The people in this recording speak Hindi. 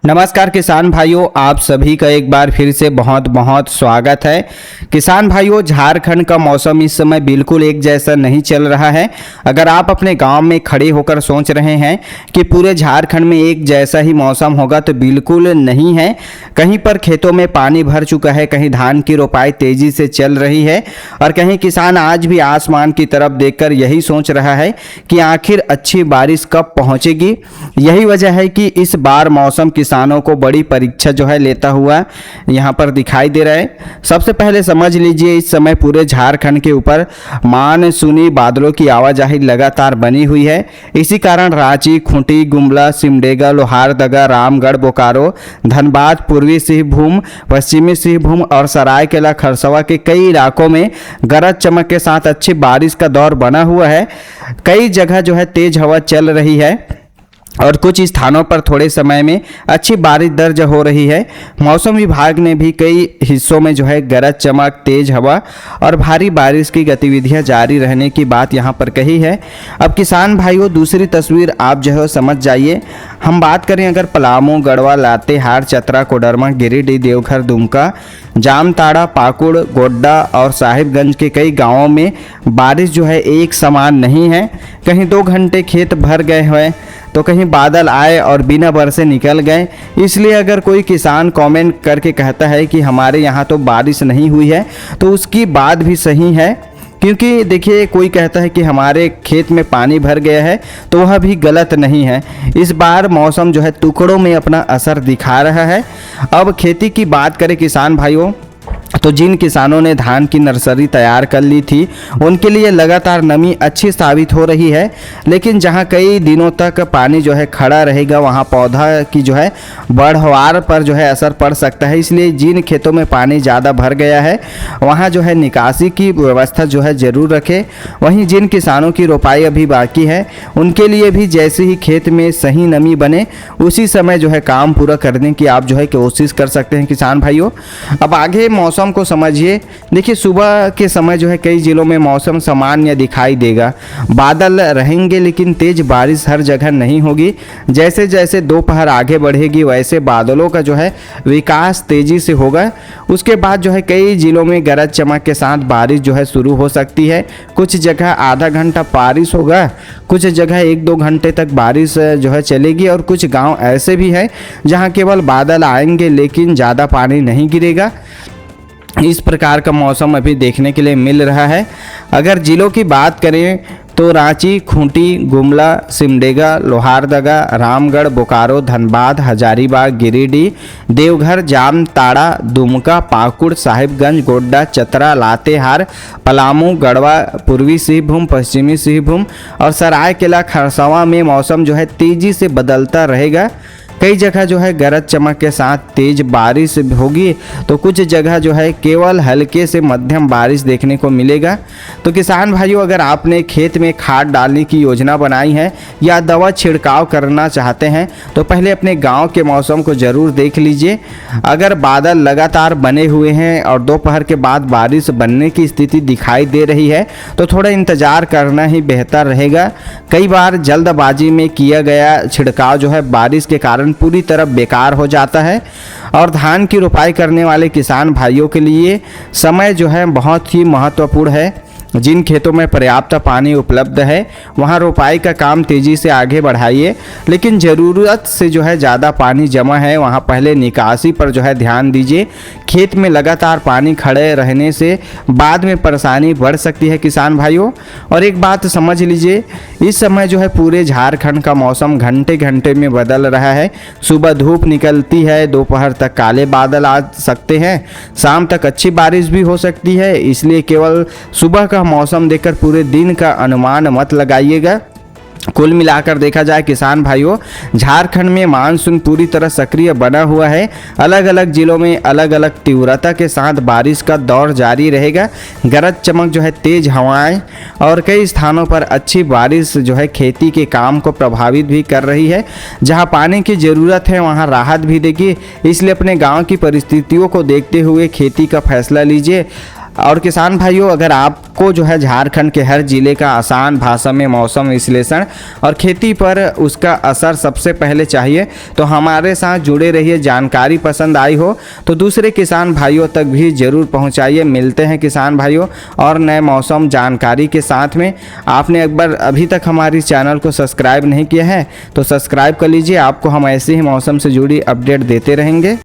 नमस्कार किसान भाइयों, आप सभी का एक बार फिर से बहुत बहुत स्वागत है। किसान भाइयों, झारखंड का मौसम इस समय बिल्कुल एक जैसा नहीं चल रहा है। अगर आप अपने गांव में खड़े होकर सोच रहे हैं कि पूरे झारखंड में एक जैसा ही मौसम होगा, तो बिल्कुल नहीं है। कहीं पर खेतों में पानी भर चुका है, कहीं धान की रोपाई तेजी से चल रही है और कहीं किसान आज भी आसमान की तरफ देखकर यही सोच रहा है कि आखिर अच्छी बारिश कब पहुंचेगी। यही वजह है कि इस बार मौसम किसानों को बड़ी परीक्षा लेता हुआ यहाँ पर दिखाई दे रहा है। सबसे पहले समझ लीजिए, इस समय पूरे झारखंड के ऊपर मानसूनी बादलों की आवाजाही लगातार बनी हुई है। इसी कारण रांची, खूंटी, गुमला, सिमडेगा, लोहारदगा, रामगढ़, बोकारो, धनबाद, पूर्वी सिंहभूम, पश्चिमी सिंहभूम और सरायकेला खरसवा के कई इलाकों में गरज चमक के साथ अच्छी बारिश का दौर बना हुआ है। कई जगह तेज हवा चल रही है और कुछ स्थानों पर थोड़े समय में अच्छी बारिश दर्ज हो रही है। मौसम विभाग ने भी कई हिस्सों में गरज चमक, तेज हवा और भारी बारिश की गतिविधियां जारी रहने की बात यहां पर कही है। अब किसान भाइयों, दूसरी तस्वीर आप समझ जाइए। हम बात करें अगर पलामू, गढ़वा, लातेहार, चतरा, कोडरमा, गिरिडीह, देवघर, दुमका, जामताड़ा, पाकुड़, गोड्डा और साहिबगंज के कई गाँवों में बारिश एक समान नहीं है। कहीं 2 घंटे खेत भर गए हैं तो कहीं बादल आए और बिना बरसे निकल गए। इसलिए अगर कोई किसान कमेंट करके कहता है कि हमारे यहाँ तो बारिश नहीं हुई है, तो उसकी बात भी सही है। क्योंकि देखिए, कोई कहता है कि हमारे खेत में पानी भर गया है, तो वह भी गलत नहीं है। इस बार मौसम टुकड़ों में अपना असर दिखा रहा है। अब खेती की बात करें किसान भाइयों, तो जिन किसानों ने धान की नर्सरी तैयार कर ली थी, उनके लिए लगातार नमी अच्छी साबित हो रही है। लेकिन जहां कई दिनों तक पानी खड़ा रहेगा, वहां पौधा की बढ़वार पर असर पड़ सकता है। इसलिए जिन खेतों में पानी ज़्यादा भर गया है, वहां निकासी की व्यवस्था ज़रूर रखें। वहीं जिन किसानों की रोपाई अभी बाकी है, उनके लिए भी जैसे ही खेत में सही नमी बने, उसी समय काम पूरा करने की आप कोशिश कर सकते हैं किसान भाइयों। अब आगे मौसम को समझिए। देखिए, सुबह के समय कई जिलों में मौसम सामान्य दिखाई देगा। बादल रहेंगे लेकिन तेज बारिश हर जगह नहीं होगी। जैसे जैसे दोपहर आगे बढ़ेगी, वैसे बादलों का विकास तेजी से होगा। उसके बाद कई जिलों में गरज चमक के साथ बारिश शुरू हो सकती है। कुछ जगह आधा घंटा बारिश होगा, कुछ जगह 1-2 घंटे तक बारिश चलेगी और कुछ गांव ऐसे भी हैं जहां केवल बादल आएंगे लेकिन ज़्यादा पानी नहीं गिरेगा। इस प्रकार का मौसम अभी देखने के लिए मिल रहा है। अगर जिलों की बात करें तो रांची, खूंटी, गुमला, सिमडेगा, लोहारदगा, रामगढ़, बोकारो, धनबाद, हजारीबाग, गिरिडीह, देवघर, जामताड़ा, दुमका, पाकुड़, साहिबगंज, गोड्डा, चतरा, लातेहार, पलामू, गढ़वा, पूर्वी सिंहभूम, पश्चिमी सिंहभूम और सरायकेला खरसावां में मौसम तेजी से बदलता रहेगा। कई जगह गरज चमक के साथ तेज बारिश होगी, तो कुछ जगह केवल हल्के से मध्यम बारिश देखने को मिलेगा। तो किसान भाइयों, अगर आपने खेत में खाद डालने की योजना बनाई है या दवा छिड़काव करना चाहते हैं, तो पहले अपने गांव के मौसम को ज़रूर देख लीजिए। अगर बादल लगातार बने हुए हैं और दोपहर के बाद बारिश बनने की स्थिति दिखाई दे रही है, तो थोड़ा इंतज़ार करना ही बेहतर रहेगा। कई बार जल्दबाजी में किया गया छिड़काव बारिश के कारण पूरी तरह बेकार हो जाता है और धान की रोपाई करने वाले किसान भाइयों के लिए समय बहुत ही महत्वपूर्ण है। जिन खेतों में पर्याप्त पानी उपलब्ध है, वहां रोपाई का काम तेज़ी से आगे बढ़ाइए। लेकिन ज़रूरत से ज़्यादा पानी जमा है, वहां पहले निकासी पर ध्यान दीजिए। खेत में लगातार पानी खड़े रहने से बाद में परेशानी बढ़ सकती है किसान भाइयों। और एक बात समझ लीजिए, इस समय पूरे झारखंड का मौसम घंटे घंटे में बदल रहा है। सुबह धूप निकलती है, दोपहर तक काले बादल आ सकते हैं, शाम तक अच्छी बारिश भी हो सकती है। इसलिए केवल सुबह का मौसम देखकर पूरे दिन का अनुमान मत लगाइएगा। कुल मिलाकर देखा जाए किसान भाइयों, झारखंड में मानसून पूरी तरह सक्रिय बना हुआ है। अलग अलग जिलों में अलग अलग तीव्रता के साथ बारिश का दौर जारी रहेगा। गरज चमक तेज हवाएं और कई स्थानों पर अच्छी बारिश खेती के काम को प्रभावित भी कर रही है। जहां पानी की ज़रूरत है, वहां राहत भी देगी। इसलिए अपने गांव की परिस्थितियों को देखते हुए खेती का फैसला लीजिए। और किसान भाइयों, अगर आपको जो है झारखंड के हर जिले का आसान भाषा में मौसम विश्लेषण और खेती पर उसका असर सबसे पहले चाहिए तो हमारे साथ जुड़े रहिए। जानकारी पसंद आई हो तो दूसरे किसान भाइयों तक भी ज़रूर पहुंचाइए। मिलते हैं किसान भाइयों और नए मौसम जानकारी के साथ में। आपने एक बार अभी तक हमारी चैनल को सब्सक्राइब नहीं किया है तो सब्सक्राइब कर लीजिए। आपको हम ऐसे ही मौसम से जुड़ी अपडेट देते रहेंगे।